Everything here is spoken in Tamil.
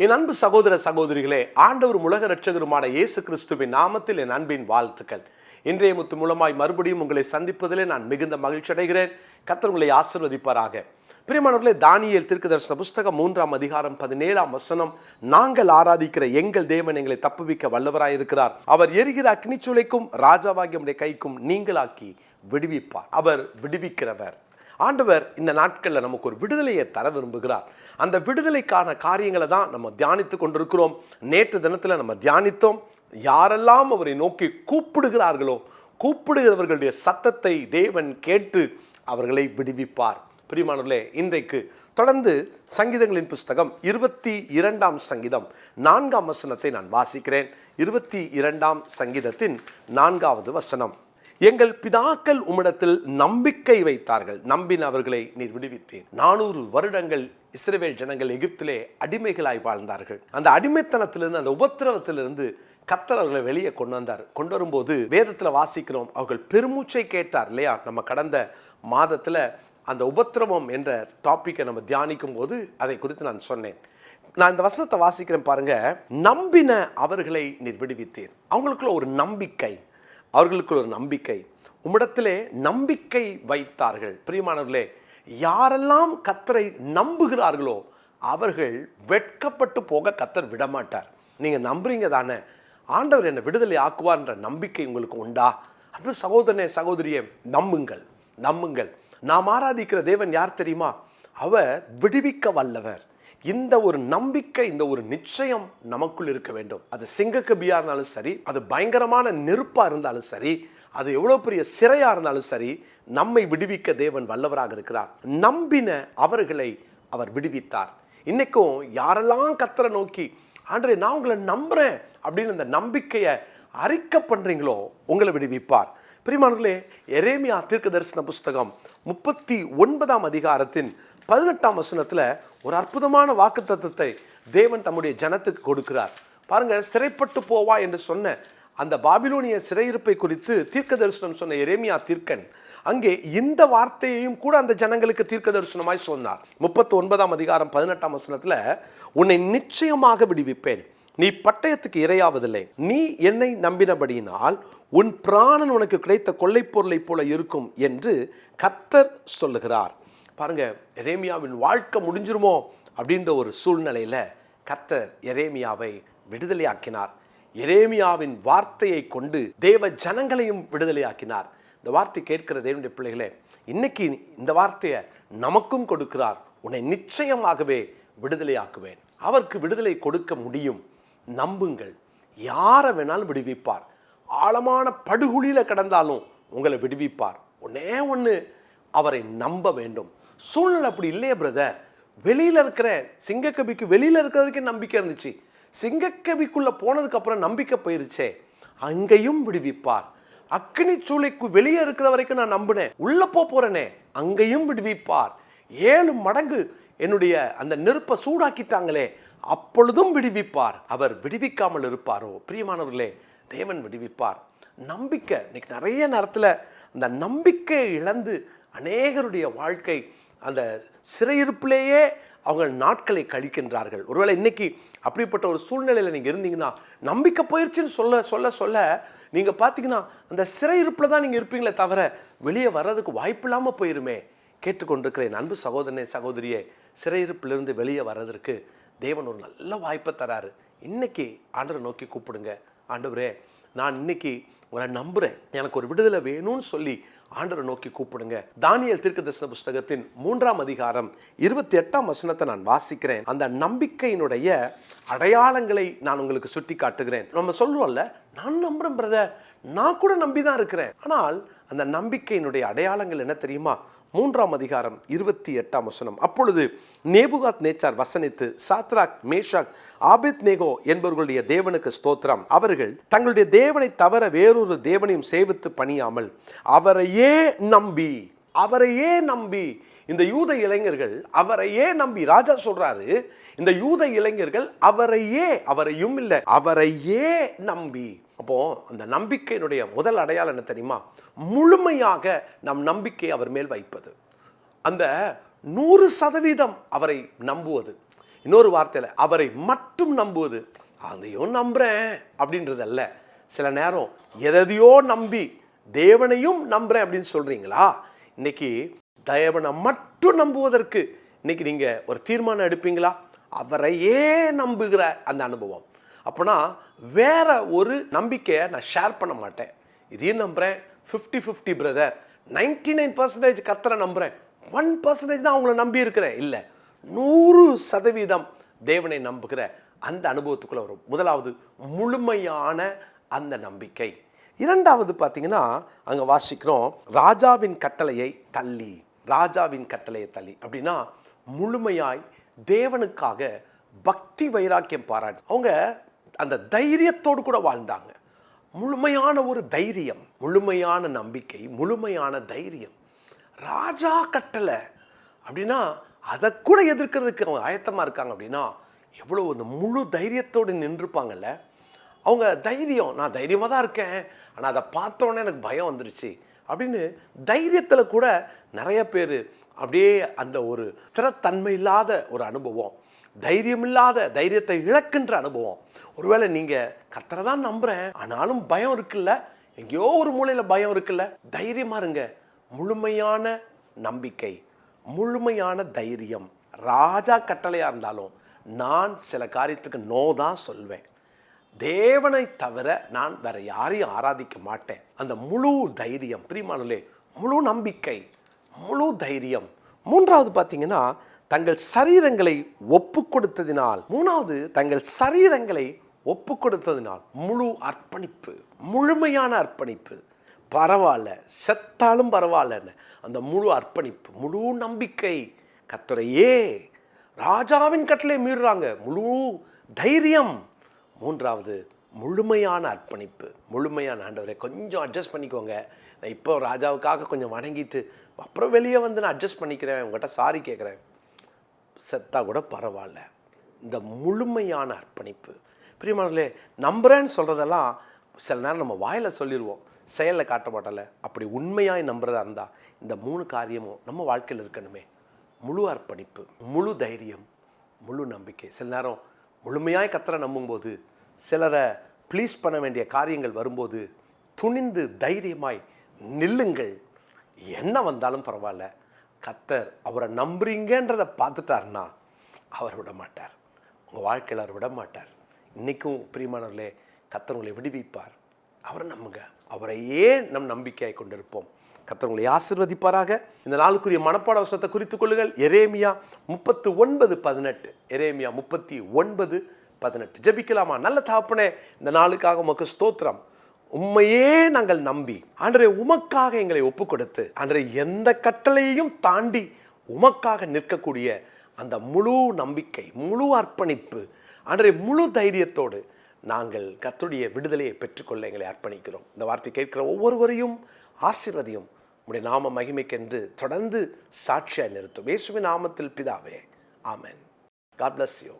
என் அன்பு சகோதர சகோதரிகளே, ஆண்டவர் உலக இரட்சகருமான இயேசு கிறிஸ்துவின் நாமத்தில் என் அன்பின் வாழ்த்துக்கள். இன்றைய முத்து மூலமாய் மறுபடியும் உங்களை சந்திப்பதிலே நான் மிகுந்த மகிழ்ச்சி அடைகிறேன். கர்த்தர் உங்களை ஆசீர்வதிப்பாராக. பிரியமானவர்களே, தானியேல் தீர்க்கதரிசன புஸ்தகம் 3ஆம் அதிகாரம் 17ஆம் வசனம், நாங்கள் ஆராதிக்கிற எங்கள் தேவன் எங்களை தப்புவிக்க வல்லவராய் இருக்கிறார். அவர் எரிகிற அக்னிச்சூளைக்கும் ராஜாவாகிய உம்முடைய கைக்கும் நீங்களாக்கி விடுவிப்பார். அவர் விடுவிக்கிறவர். ஆண்டவர் இந்த நாட்களில் நமக்கு ஒரு விடுதலையை தர விரும்புகிறார். அந்த விடுதலைக்கான காரியங்களை தான் நம்ம தியானித்து கொண்டிருக்கிறோம். நேற்று தினத்தில் நம்ம தியானித்தோம், யாரெல்லாம் அவரை நோக்கி கூப்பிடுகிறார்களோ, கூப்பிடுகிறவர்களுடைய சத்தத்தை தேவன் கேட்டு அவர்களை விடுவிப்பார். பிரியமானவர்களே, இன்றைக்கு தொடர்ந்து சங்கீதங்களின் புஸ்தகம் 22ஆம் சங்கீதம் 4ஆம் வசனத்தை நான் வாசிக்கிறேன். 22ஆம் சங்கீதத்தின் 4வது வசனம், எங்கள் பிதாக்கள் உம்மிடத்தில் நம்பிக்கை வைத்தார்கள், நம்பின அவர்களை நீர் விடுவித்தேன். 400 வருடங்கள் இஸ்ரவேல் ஜனங்கள் எகிப்திலே அடிமைகளாய் வாழ்ந்தார்கள். அந்த அடிமைத்தனத்திலிருந்து, அந்த உபத்திரவத்திலிருந்து கர்த்தர் அவர்களை வெளியே கொண்டு வந்தார். கொண்டு வரும்போது வேதத்தில் வாசிக்கிறோம், அவர்கள் பெருமூச்சை கேட்டார் இல்லையா? நம்ம கடந்த மாதத்தில் அந்த உபத்திரவம் என்ற டாப்பிக்கை நம்ம தியானிக்கும் போது அதை குறித்து நான் சொன்னேன். நான் இந்த வசனத்தை வாசிக்கிறேன் பாருங்க. நம்பின அவர்களை நீர் விடுவித்தேன். அவங்களுக்குள்ள ஒரு நம்பிக்கை, அவர்களுக்கு ஒரு நம்பிக்கை, உம்மிடத்திலே நம்பிக்கை வைத்தார்கள். பிரியமானவர்களே, யாரெல்லாம் கர்த்தரை நம்புகிறார்களோ அவர்கள் வெட்கப்பட்டு போக கர்த்தர் விடமாட்டார். நீங்கள் நம்புறீங்க தானே, ஆண்டவர் என்னை விடுதலை ஆக்குவார்ன்ற நம்பிக்கை உங்களுக்கு உண்டா? அன்பு சகோதரனே சகோதரியே, நம்புங்கள், நம்புங்கள். நாம் ஆராதிக்கிற தேவன் யார் தெரியுமா? அவர் விடுவிக்க வல்லவர். இந்த ஒரு நம்பிக்கை, இந்த ஒரு நிச்சயம் நமக்குள் இருக்க வேண்டும். அது சிங்கக்கபியா இருந்தாலும் சரி, அது பயங்கரமான நெருப்பா இருந்தாலும் சரி, அது எவ்வளவு பெரிய சிறையா இருந்தாலும் சரி, நம்மை விடுவிக்க தேவன் வல்லவராக இருக்கிறார். நம்பின அவர்களை அவர் விடுவித்தார். இன்னைக்கும் யாரெல்லாம் கர்த்தரை நோக்கி, ஆண்டவரே நான் உங்களை நம்புறேன் அப்படின்னு அந்த நம்பிக்கையை அறிக்கை பண்றீங்களோ உங்களை விடுவிப்பார். பிரியமானவர்களே, எரேமியா தீர்க்கதரிசன புஸ்தகம் 39ஆம் அதிகாரத்தின் 18ஆம் வசனத்தில் ஒரு அற்புதமான வாக்குத்தத்தத்தை தேவன் தம்முடைய ஜனத்துக்கு கொடுக்கிறார். பாருங்க, சிறைப்பட்டு போவா என்று சொன்ன அந்த பாபிலோனிய சிறையிருப்பை குறித்து தீர்க்க தரிசனம் சொன்ன எரேமியா தீர்க்கன் அங்கே இந்த வார்த்தையையும் கூட அந்த ஜனங்களுக்கு தீர்க்க தரிசனமாய் சொன்னார். 39ஆம் அதிகாரம் 18ஆம் வசனத்தில், உன்னை நிச்சயமாக விடுவிப்பேன், நீ பட்டயத்துக்கு இரையாவதில்லை, நீ என்னை நம்பினபடியினால் உன் பிராணன் உனக்கு கிடைத்த கொள்ளை பொருளை போல இருக்கும் என்று கர்த்தர் சொல்லுகிறார். பாருங்க, எரேமியாவின் வாழ்க்கை முடிஞ்சிருமோ அப்படின்ற ஒரு சூழ்நிலையில் கர்த்தர் எரேமியாவை விடுதலையாக்கினார். எரேமியாவின் வார்த்தையை கொண்டு தேவ ஜனங்களையும் விடுதலையாக்கினார். இந்த வார்த்தை கேட்கிற தேவனுடைய பிள்ளைகளே, இன்னைக்கு இந்த வார்த்தையை நமக்கும் கொடுக்கிறார். உன்னை நிச்சயமாகவே விடுதலையாக்குவேன். அவருக்கு விடுதலை கொடுக்க முடியும். நம்புங்கள், யாரை வேணாலும் விடுவிப்பார். ஆழமான படுகுழியில கடந்தாலும் உங்களை விடுவிப்பார். ஒன்னே ஒன்று, அவரை நம்ப வேண்டும். சூழ்நிலை அப்படி இல்லையே பிரதர், வெளியில இருக்கிற சிங்கக்கபிக்கு வெளியில இருக்கிறதுக்கே நம்பிக்கை இருந்துச்சு, சிங்கக்கபிக்குள்ள போனதுக்கு அப்புறம் நம்பிக்கை போயிருச்சே, அங்கேயும் விடுவிப்பார். அக்னி சூளைக்கு வெளியே இருக்கிற வரைக்கும் நான் நம்பினேன், உள்ள போறேனே, அங்கேயும் விடுவிப்பார். 7 மடங்கு என்னுடைய அந்த நெருப்பை சூடாக்கிட்டாங்களே, அப்பொழுதும் விடுவிப்பார். அவர் விடுவிக்காமல் இருப்பாரோ? பிரியமானவர்களே, தேவன் விடுவிப்பார். நம்பிக்கை, இன்னைக்கு நிறைய நேரத்தில் அந்த நம்பிக்கையை இழந்து அநேகருடைய வாழ்க்கை அந்த சிறையிருப்பிலேயே அவங்க நாட்களை கழிக்கின்றார்கள். ஒருவேளை இன்னைக்கு அப்படிப்பட்ட ஒரு சூழ்நிலையில் நீங்கள் இருந்தீங்கன்னா, நம்பிக்கை போயிடுச்சுன்னு சொல்ல சொல்ல சொல்ல நீங்கள் பார்த்தீங்கன்னா அந்த சிறையிருப்பில் தான் நீங்கள் இருப்பீங்களே தவிர வெளியே வர்றதுக்கு வாய்ப்பு இல்லாமல் போயிருமே. கேட்டுக்கொண்டிருக்கிறேன் அன்பு சகோதரனே சகோதரியே, சிறையிருப்பிலிருந்து வெளியே வர்றதற்கு தேவன் ஒரு நல்ல வாய்ப்பை தராரு. இன்னைக்கு ஆண்டவரை நோக்கி கூப்பிடுங்க. ஆண்டவரே, நான் இன்னைக்கு உங்களை நம்புறேன், எனக்கு ஒரு விடுதலை வேணும்னு சொல்லி ஆண்டவரை நோக்கி கூப்பிடுங்க. தானியேல் தீர்க்கதரிசன புஸ்தகத்தின் 3ஆம் அதிகாரம் 28ஆம் வசனத்தை நான் வாசிக்கிறேன். அந்த நம்பிக்கையினுடைய அடையாளங்களை நான் உங்களுக்கு சுட்டி காட்டுகிறேன். நம்ம சொல்லுவோம்ல, நான் நம்புறேன் பிரதர், நான் கூட நம்பிதான் இருக்கிறேன். ஆனால் அந்த நம்பிக்கையினுடைய அடையாளங்கள் என்ன தெரியுமா? 3ஆம் அதிகாரம் 28ஆம் வசனம், அப்பொழுது நேபுகாத் நேச்சார் வசனித்து, சாத்ராக், மேஷாக், ஆபேத்நேகோ என்பவர்களுடைய தேவனுக்கு ஸ்தோத்திரம், அவர்கள் தங்களுடைய தேவனை தவிர வேறொரு தேவனையும் சேவித்து பணியாமல் அவரையே நம்பி இந்த யூத இளைஞர்கள் அவரையே நம்பி, ராஜா சொல்றாரு, இந்த யூத இளைஞர்கள் அவரையும் இல்லை, அவரையே நம்பி. அப்போ அந்த நம்பிக்கையினுடைய முதல் அடையாளம் என்ன தெரியுமா? முழுமையாக நம் நம்பிக்கை அவர் மேல் வைப்பது. அந்த 100% அவரை நம்புவது. இன்னொரு வார்த்தையில் அவரை மட்டும் நம்புவது, அதையும் நம்புறேன் அப்படின்றதல்ல. சில நேரம் எதையோ நம்பி தேவனையும் நம்புறேன் அப்படின்னு சொல்றீங்களா? இன்னைக்கு தேவனை மட்டும் நம்புவதற்கு இன்னைக்கு நீங்க ஒரு தீர்மானம் எடுப்பீங்களா? அவரையே நம்புகிற அந்த அனுபவம். அப்போனா வேற ஒரு நம்பிக்கையை நான் ஷேர் பண்ண மாட்டேன். இதையும் நம்புறேன், 50-50 பிரதர், 99% கர்த்தரை நம்புறேன், 1% தான் அவங்கள நம்பி இருக்கிறேன், இல்லை 100% தேவனை நம்புகிற அந்த அனுபவத்துக்குள்ள வரும். முதலாவது முழுமையான அந்த நம்பிக்கை. இரண்டாவது பார்த்தீங்கன்னா அங்கே வாசிக்கிறோம், ராஜாவின் கட்டளையை தள்ளி. ராஜாவின் கட்டளையை தள்ளி அப்படின்னா முழுமையாய் தேவனுக்காக பக்தி வைராக்கியம் பாராட்டு அவங்க அந்த தைரியத்தோடு கூட வாழ்ந்தாங்க. முழுமையான ஒரு தைரியம், முழுமையான நம்பிக்கை, முழுமையான தைரியம். ராஜா கட்டளை அப்படின்னா அதை கூட எதிர்க்கிறதுக்கு அவங்க ஆயத்தமாக இருக்காங்க அப்படின்னா எவ்வளோ அந்த முழு தைரியத்தோடு நின்றுப்பாங்கல்ல. அவங்க தைரியம், நான் தைரியமாக தான் இருக்கேன், ஆனால் அதை பார்த்தோன்னே எனக்கு பயம் வந்துருச்சு அப்படின்னு தைரியத்தில் கூட நிறைய பேர் அப்படியே அந்த ஒரு ஸ்திரத்தன்மை இல்லாத ஒரு அனுபவம், தைரியம் இல்லாத, தைரியத்தை இழக்கின்ற அனுபவம். ஒருவேளை நீங்கள் கர்த்தரை தான் நம்புகிறேன் ஆனாலும் பயம் இருக்குல்ல, எங்கேயோ ஒரு மூலையில் பயம் இருக்குல்ல, தைரியமாக இருங்க. முழுமையான நம்பிக்கை, முழுமையான தைரியம். ராஜா கட்டளையாக இருந்தாலும் நான் சில காரியத்துக்கு நோ தான் சொல்வேன். தேவனை தவிர நான் வேற யாரையும் ஆராதிக்க மாட்டேன். அந்த முழு தைரியம், பிரியமானவர்களே, முழு நம்பிக்கை, முழு தைரியம். மூன்றாவது பார்த்தீங்கன்னா தங்கள் சரீரங்களை ஒப்பு கொடுத்ததினால், மூணாவது தங்கள் சரீரங்களை ஒப்பு கொடுத்ததினால் முழு அர்ப்பணிப்பு, முழுமையான அர்ப்பணிப்பு. பரவாயில்ல, செத்தாலும் பரவாயில்லன்னு அந்த முழு அர்ப்பணிப்பு, முழு நம்பிக்கை. கர்த்தரையே ராஜாவின் கட்டளை மீறுறாங்க, முழு தைரியம். மூன்றாவது முழுமையான அர்ப்பணிப்பு, முழுமையான. ஆண்டவரை கொஞ்சம் அட்ஜஸ்ட் பண்ணிக்கோங்க, நான் இப்போ ராஜாவுக்காக கொஞ்சம் வணங்கிட்டு அப்புறம் வெளியே வந்து நான் அட்ஜஸ்ட் பண்ணிக்கிறேன், உங்கள்கிட்ட சாரி கேட்குறேன், செத்தா கூட பரவாயில்ல. இந்த முழுமையான அர்ப்பணிப்பு. பிரியமானவர்களே, நம்புறேன்னு சொல்கிறதெல்லாம் சில நேரம் நம்ம வாயில் சொல்லிடுவோம், செயலில் காட்ட மாட்டல. அப்படி உண்மையாய் நம்புறதா இருந்தால் இந்த 3 காரியமும் நம்ம வாழ்க்கையில் இருக்கணுமே. முழு அர்ப்பணிப்பு, முழு தைரியம், முழு நம்பிக்கை. சில நேரம் முழுமையாய் கர்த்தரை நம்பும்போது சிலரை ப்ளீஸ் பண்ண வேண்டிய காரியங்கள் வரும்போது துணிந்து தைரியமாய் நில்லுங்கள். என்ன வந்தாலும் பரவாயில்ல, கர்த்தர் அவரை நம்புறீங்கன்றதை பார்த்துட்டாருன்னா அவர் விட மாட்டார், உங்கள் வாழ்க்கையில் அவர் விட மாட்டார். இன்றைக்கும் பிரியமானவர்களே, கர்த்தர் உங்களை விடுவிப்பார். அவரை நம்புங்க, அவரையே நம் நம்பிக்கையாய் கொண்டிருப்போம். கர்த்தர் உங்களை ஆசீர்வதிப்பாராக. இந்த நாளுக்குரிய மனப்பாட வசனத்தை குறித்துக் கொள்ளுங்கள். எரேமியா 39:18. எரேமியா 39:18. ஜெபிக்கலாமா? நல்ல தகப்பனே, இந்த நாளுக்காக உமக்கு ஸ்தோத்திரம். உம்மையே நாங்கள் நம்பி ஆண்டவரே உமக்காக எங்களை ஒப்பு கொடுத்து ஆண்டவரே எந்த கட்டளையையும் தாண்டி உமக்காக நிற்கக்கூடிய அந்த முழு நம்பிக்கை, முழு அர்ப்பணிப்பு, ஆண்டவரே முழு தைரியத்தோடு நாங்கள் கர்த்தருடைய விடுதலையை பெற்றுக்கொள்ள எங்களை அர்ப்பணிக்கிறோம். இந்த வார்த்தை கேட்கிற ஒவ்வொருவரையும் ஆசீர்வதியும். உம்முடைய நாம மகிமைக்கென்று தொடர்ந்து சாட்சியாய் நிறுத்தும். இயேசுவின் நாமத்தில் பிதாவே, ஆமென். God bless you.